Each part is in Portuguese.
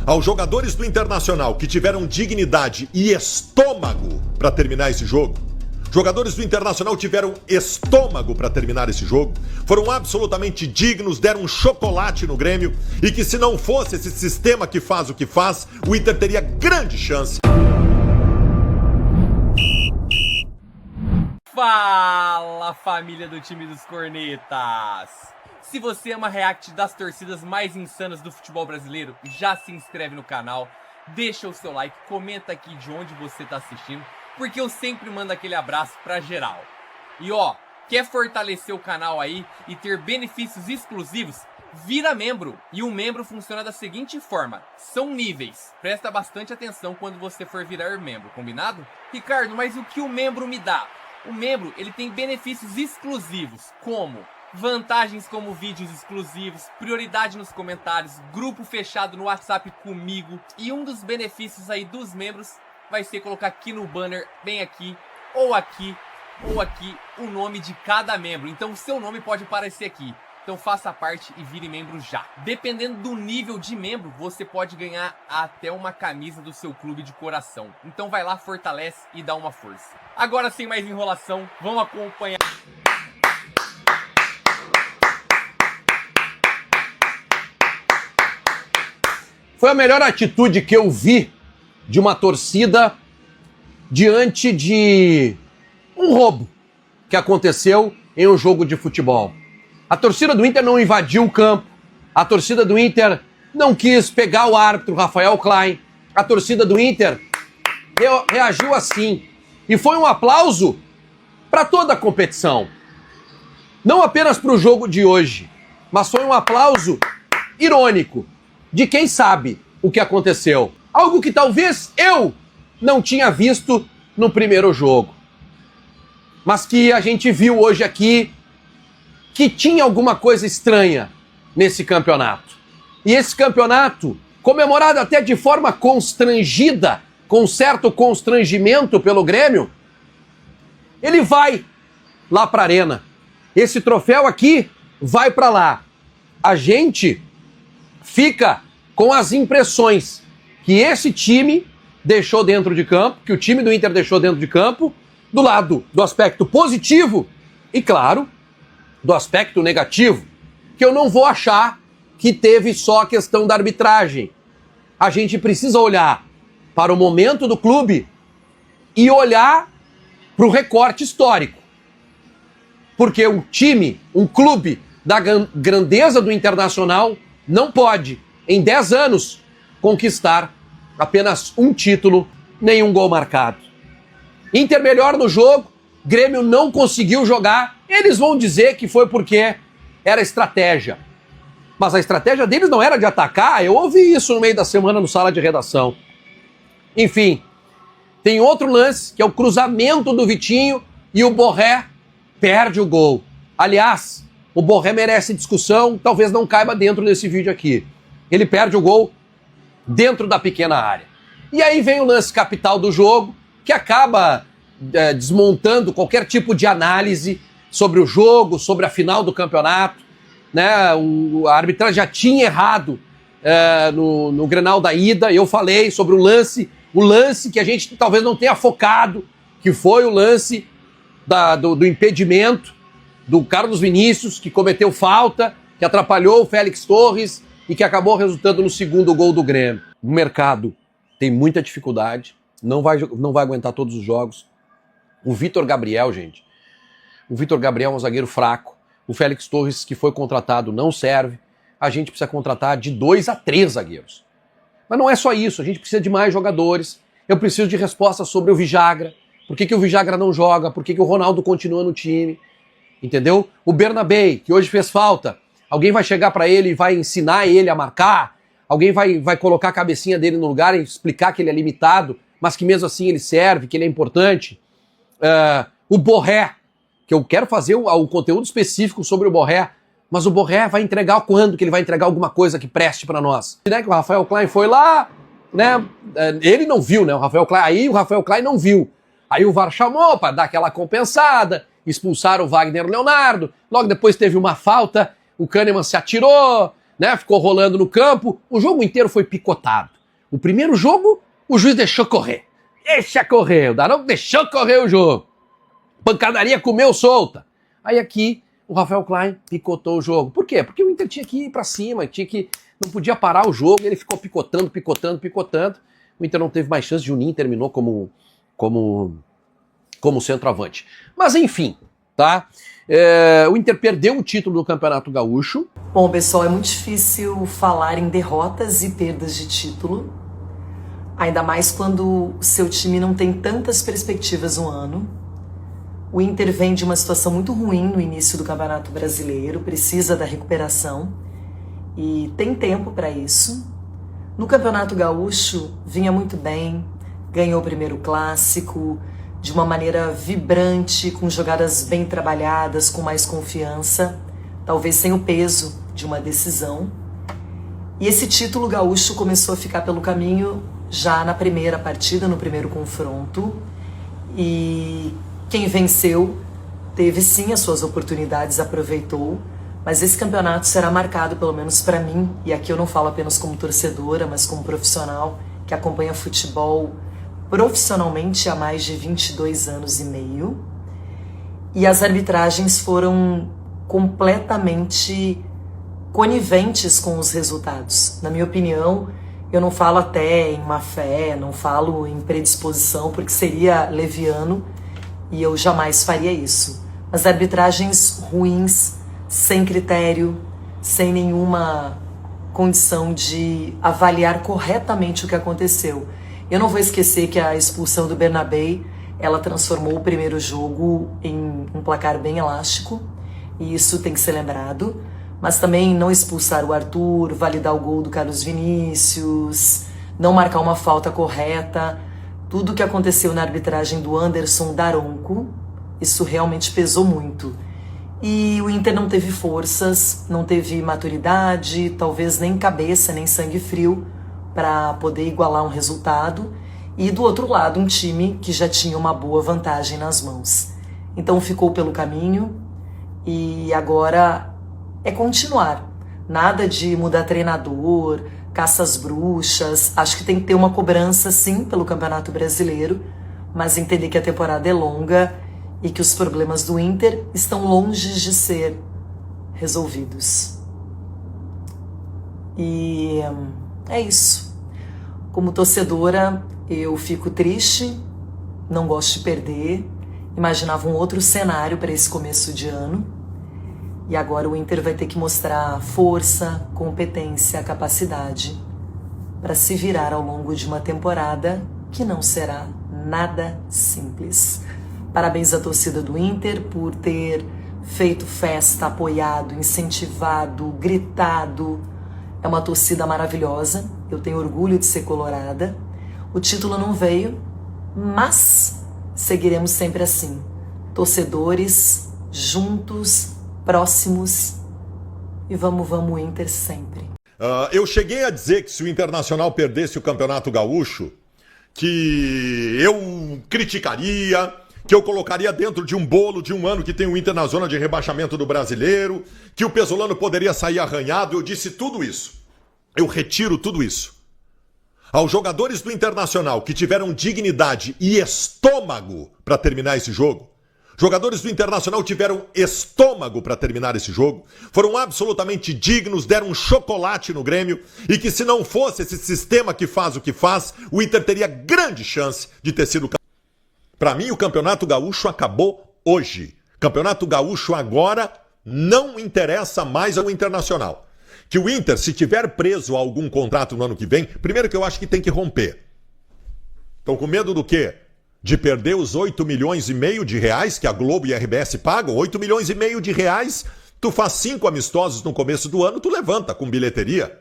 Aos jogadores do Internacional que tiveram dignidade e estômago para terminar esse jogo, jogadores do Internacional tiveram estômago para terminar esse jogo, foram absolutamente dignos, deram um chocolate no Grêmio e que se não fosse esse sistema que faz o que faz, o Inter teria grande chance. Fala, família do time dos Cornetas! Se você ama react das torcidas mais insanas do futebol brasileiro, já se inscreve no canal, deixa o seu like, comenta aqui de onde você tá assistindo, porque eu sempre mando aquele abraço pra geral. E ó, quer fortalecer o canal aí e ter benefícios exclusivos? Vira membro! E um membro funciona da seguinte forma, são níveis. Presta bastante atenção quando você for virar membro, combinado? Ricardo, mas o que o membro me dá? O membro, ele tem benefícios exclusivos, como vantagens como vídeos exclusivos, prioridade nos comentários, grupo fechado no WhatsApp comigo. E um dos benefícios aí dos membros vai ser colocar aqui no banner, bem aqui, ou aqui, o nome de cada membro. Então o seu nome pode aparecer aqui. Então faça parte e vire membro já. Dependendo do nível de membro, você pode ganhar até uma camisa do seu clube de coração. Então vai lá, fortalece e dá uma força. Agora, sem mais enrolação, vamos acompanhar. Foi a melhor atitude que eu vi de uma torcida diante de um roubo que aconteceu em um jogo de futebol. A torcida do Inter não invadiu o campo, a torcida do Inter não quis pegar o árbitro Rafael Klein, a torcida do Inter reagiu assim. E foi um aplauso para toda a competição. Não apenas para o jogo de hoje, mas foi um aplauso irônico de quem sabe o que aconteceu. Algo que talvez eu não tinha visto no primeiro jogo, mas que a gente viu hoje aqui que tinha alguma coisa estranha nesse campeonato. E esse campeonato, comemorado até de forma constrangida, com certo constrangimento pelo Grêmio, ele vai lá para a Arena. Esse troféu aqui vai para lá. A gente fica com as impressões que esse time deixou dentro de campo, que o time do Inter deixou dentro de campo, do lado do aspecto positivo e, claro, do aspecto negativo, que eu não vou achar que teve só a questão da arbitragem. A gente precisa olhar para o momento do clube e olhar para o recorte histórico. Porque um time, um clube da grandeza do Internacional não pode, em 10 anos, conquistar apenas um título, nenhum gol marcado. Inter melhor no jogo, Grêmio não conseguiu jogar, eles vão dizer que foi porque era estratégia. Mas a estratégia deles não era de atacar, eu ouvi isso no meio da semana no sala de redação. Enfim, tem outro lance, que é o cruzamento do Vitinho e o Borré perde o gol. Aliás, o Borré merece discussão, talvez não caiba dentro desse vídeo aqui. Ele perde o gol dentro da pequena área. E aí vem o lance capital do jogo, que acaba desmontando qualquer tipo de análise sobre o jogo, sobre a final do campeonato. Né? A arbitragem já tinha errado no Grenal da ida. Eu falei sobre o lance que a gente talvez não tenha focado, que foi o lance do impedimento do Carlos Vinícius, que cometeu falta, que atrapalhou o Félix Torres e que acabou resultando no segundo gol do Grêmio. O mercado tem muita dificuldade, não vai aguentar todos os jogos. O Vitor Gabriel, gente, o Vitor Gabriel é um zagueiro fraco. O Félix Torres, que foi contratado, não serve. A gente precisa contratar de 2 a 3 zagueiros. Mas não é só isso, a gente precisa de mais jogadores. Eu preciso de respostas sobre o Vijagra. Por que o Vijagra não joga? Por que o Ronaldo continua no time? Entendeu? O Bernabei, que hoje fez falta. Alguém vai chegar para ele e vai ensinar ele a marcar? Alguém vai colocar a cabecinha dele no lugar e explicar que ele é limitado, mas que mesmo assim ele serve, que ele é importante? O Borré, que eu quero fazer o conteúdo específico sobre o Borré, mas o Borré vai entregar quando que ele vai entregar alguma coisa que preste para nós? Né, que o Rafael Klein foi lá, né? Ele não viu, né? O Rafael Klein não viu. Aí o VAR chamou para dar aquela compensada, expulsaram o Wagner Leonardo, logo depois teve uma falta, o Kahneman se atirou, né? Ficou rolando no campo, o jogo inteiro foi picotado. O primeiro jogo, o juiz deixou correr. Deixa correr, o Daronco deixou correr o jogo. Pancadaria comeu solta. Aí aqui, o Rafael Klein picotou o jogo. Por quê? Porque o Inter tinha que ir pra cima, não podia parar o jogo, ele ficou picotando. O Inter não teve mais chance, Juninho terminou como centroavante. Mas enfim, tá? O Inter perdeu o título do Campeonato Gaúcho. Bom, pessoal, é muito difícil falar em derrotas e perdas de título, ainda mais quando o seu time não tem tantas perspectivas no ano. O Inter vem de uma situação muito ruim no início do Campeonato Brasileiro, precisa da recuperação e tem tempo para isso. No Campeonato Gaúcho vinha muito bem, ganhou o primeiro clássico de uma maneira vibrante, com jogadas bem trabalhadas, com mais confiança, talvez sem o peso de uma decisão. E esse título gaúcho começou a ficar pelo caminho já na primeira partida, no primeiro confronto. E quem venceu teve sim as suas oportunidades, aproveitou. Mas esse campeonato será marcado, pelo menos para mim, e aqui eu não falo apenas como torcedora, mas como profissional que acompanha futebol profissionalmente há mais de 22 anos e meio. E as arbitragens foram completamente coniventes com os resultados. Na minha opinião, eu não falo até em má fé, não falo em predisposição, porque seria leviano e eu jamais faria isso. Mas arbitragens ruins, sem critério, sem nenhuma condição de avaliar corretamente o que aconteceu. Eu não vou esquecer que a expulsão do Bernabé, ela transformou o primeiro jogo em um placar bem elástico, e isso tem que ser lembrado. Mas também não expulsar o Arthur, validar o gol do Carlos Vinícius, não marcar uma falta correta, tudo o que aconteceu na arbitragem do Anderson Daronco, isso realmente pesou muito. E o Inter não teve forças, não teve maturidade, talvez nem cabeça, nem sangue frio para poder igualar um resultado. E do outro lado, um time que já tinha uma boa vantagem nas mãos. Então ficou pelo caminho e agora é continuar. Nada de mudar treinador, caça às bruxas. Acho que tem que ter uma cobrança, sim, pelo Campeonato Brasileiro, mas entender que a temporada é longa e que os problemas do Inter estão longe de ser resolvidos. E é isso. Como torcedora, eu fico triste, não gosto de perder. Imaginava um outro cenário para esse começo de ano. E agora o Inter vai ter que mostrar força, competência, capacidade para se virar ao longo de uma temporada que não será nada simples. Parabéns à torcida do Inter por ter feito festa, apoiado, incentivado, gritado. É uma torcida maravilhosa, eu tenho orgulho de ser colorada. O título não veio, mas seguiremos sempre assim. Torcedores, juntos, próximos e vamos Inter sempre. Eu cheguei a dizer que se o Internacional perdesse o Campeonato Gaúcho, que eu criticaria, que eu colocaria dentro de um bolo de um ano que tem o Inter na zona de rebaixamento do Brasileiro, que o Pesolano poderia sair arranhado. Eu disse tudo isso. Eu retiro tudo isso. Aos jogadores do Internacional que tiveram dignidade e estômago para terminar esse jogo, jogadores do Internacional tiveram estômago para terminar esse jogo, foram absolutamente dignos, deram um chocolate no Grêmio, e que se não fosse esse sistema que faz o que faz, o Inter teria grande chance de ter sido campeão. Para mim, o Campeonato Gaúcho acabou hoje. Campeonato Gaúcho agora não interessa mais ao Internacional. Que o Inter, se tiver preso a algum contrato no ano que vem, primeiro que eu acho que tem que romper. Estão com medo do quê? De perder os 8,5 milhões de reais que a Globo e a RBS pagam? 8,5 milhões de reais, tu faz 5 amistosos no começo do ano, tu levanta com bilheteria.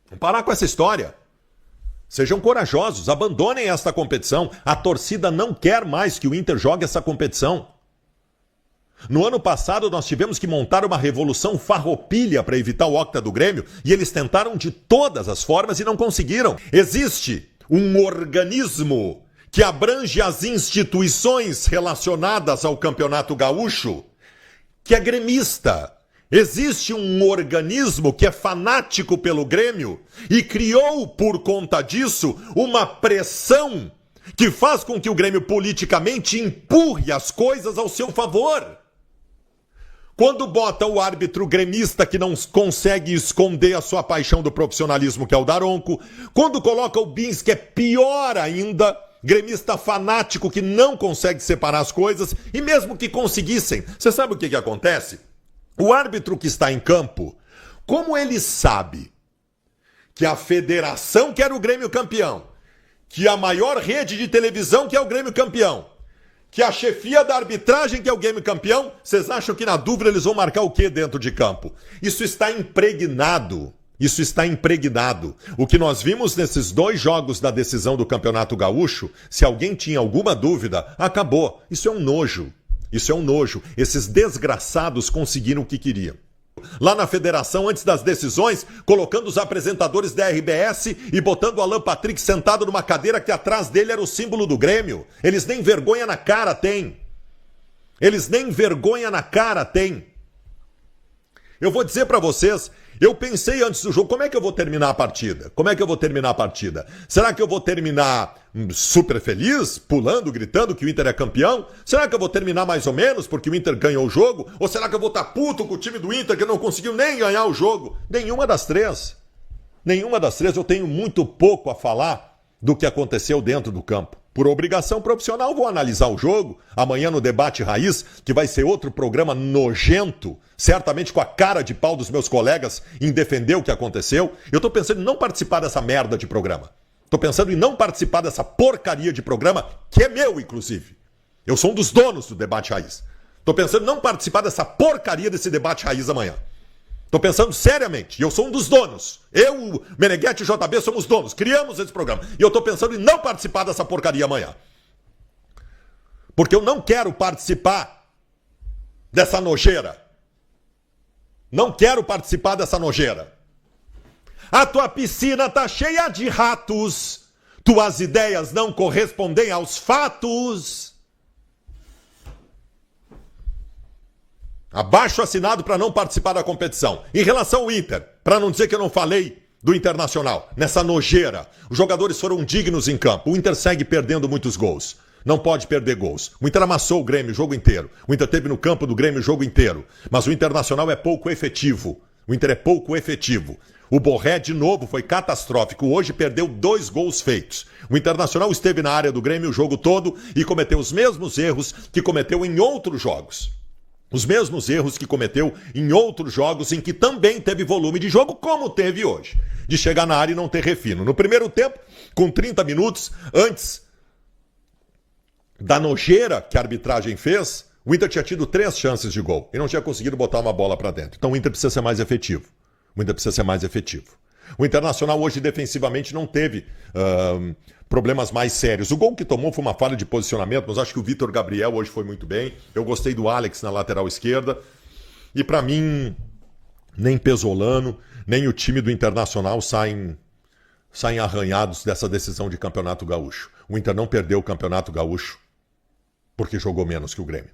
Vamos parar com essa história. Sejam corajosos, abandonem esta competição. A torcida não quer mais que o Inter jogue essa competição. No ano passado, nós tivemos que montar uma revolução farroupilha para evitar o octa do Grêmio, e eles tentaram de todas as formas e não conseguiram. Existe um organismo que abrange as instituições relacionadas ao Campeonato Gaúcho, que é gremista. Existe um organismo que é fanático pelo Grêmio e criou, por conta disso, uma pressão que faz com que o Grêmio politicamente empurre as coisas ao seu favor. Quando bota o árbitro gremista que não consegue esconder a sua paixão do profissionalismo, que é o Daronco, quando coloca o Bins, que é pior ainda, gremista fanático que não consegue separar as coisas, e mesmo que conseguissem, você sabe o que acontece? O árbitro que está em campo, como ele sabe que a federação quer o Grêmio campeão, que a maior rede de televisão quer o Grêmio campeão, que a chefia da arbitragem quer o Grêmio campeão, vocês acham que na dúvida eles vão marcar o quê dentro de campo? Isso está impregnado. Isso está impregnado. O que nós vimos nesses 2 jogos da decisão do Campeonato Gaúcho, se alguém tinha alguma dúvida, acabou. Isso é um nojo. Isso é um nojo. Esses desgraçados conseguiram o que queriam. Lá na federação, antes das decisões, colocando os apresentadores da RBS e botando o Alan Patrick sentado numa cadeira que atrás dele era o símbolo do Grêmio. Eles nem vergonha na cara têm. Eles nem vergonha na cara têm. Eu vou dizer pra vocês, eu pensei antes do jogo, como é que eu vou terminar a partida? Como é que eu vou terminar a partida? Será que eu vou terminar super feliz, pulando, gritando que o Inter é campeão? Será que eu vou terminar mais ou menos porque o Inter ganhou o jogo? Ou será que eu vou estar puto com o time do Inter que não conseguiu nem ganhar o jogo? Nenhuma das três. Nenhuma das três. Eu tenho muito pouco a falar do que aconteceu dentro do campo. Por obrigação profissional, vou analisar o jogo amanhã no Debate Raiz, que vai ser outro programa nojento, certamente com a cara de pau dos meus colegas em defender o que aconteceu. Eu tô pensando em não participar dessa merda de programa. Tô pensando em não participar dessa porcaria de programa, que é meu, inclusive. Eu sou um dos donos do Debate Raiz. Tô pensando em não participar dessa porcaria desse Debate Raiz amanhã. Tô pensando seriamente, e eu sou um dos donos. Eu, o Meneghetti e o JB somos donos, criamos esse programa. E eu tô pensando em não participar dessa porcaria amanhã. Porque eu não quero participar dessa nojeira. Não quero participar dessa nojeira. A tua piscina tá cheia de ratos. Tuas ideias não correspondem aos fatos. Abaixo assinado para não participar da competição. Em relação ao Inter, para não dizer que eu não falei do Internacional, nessa nojeira, os jogadores foram dignos em campo. O Inter segue perdendo muitos gols. Não pode perder gols. O Inter amassou o Grêmio o jogo inteiro. O Inter teve no campo do Grêmio o jogo inteiro. Mas o Internacional é pouco efetivo. O Inter é pouco efetivo. O Borré, de novo, foi catastrófico. Hoje perdeu 2 gols feitos. O Internacional esteve na área do Grêmio o jogo todo e cometeu os mesmos erros que cometeu em outros jogos. Os mesmos erros que cometeu em outros jogos em que também teve volume de jogo, como teve hoje. De chegar na área e não ter refino. No primeiro tempo, com 30 minutos, antes da nojeira que a arbitragem fez, o Inter tinha tido 3 chances de gol e não tinha conseguido botar uma bola para dentro. Então o Inter precisa ser mais efetivo. O Inter precisa ser mais efetivo. O Internacional hoje defensivamente não teve problemas mais sérios. O gol que tomou foi uma falha de posicionamento, mas acho que o Vitor Gabriel hoje foi muito bem. Eu gostei do Alex na lateral esquerda. E para mim, nem Pesolano, nem o time do Internacional saem arranhados dessa decisão de Campeonato Gaúcho. O Inter não perdeu o Campeonato Gaúcho porque jogou menos que o Grêmio.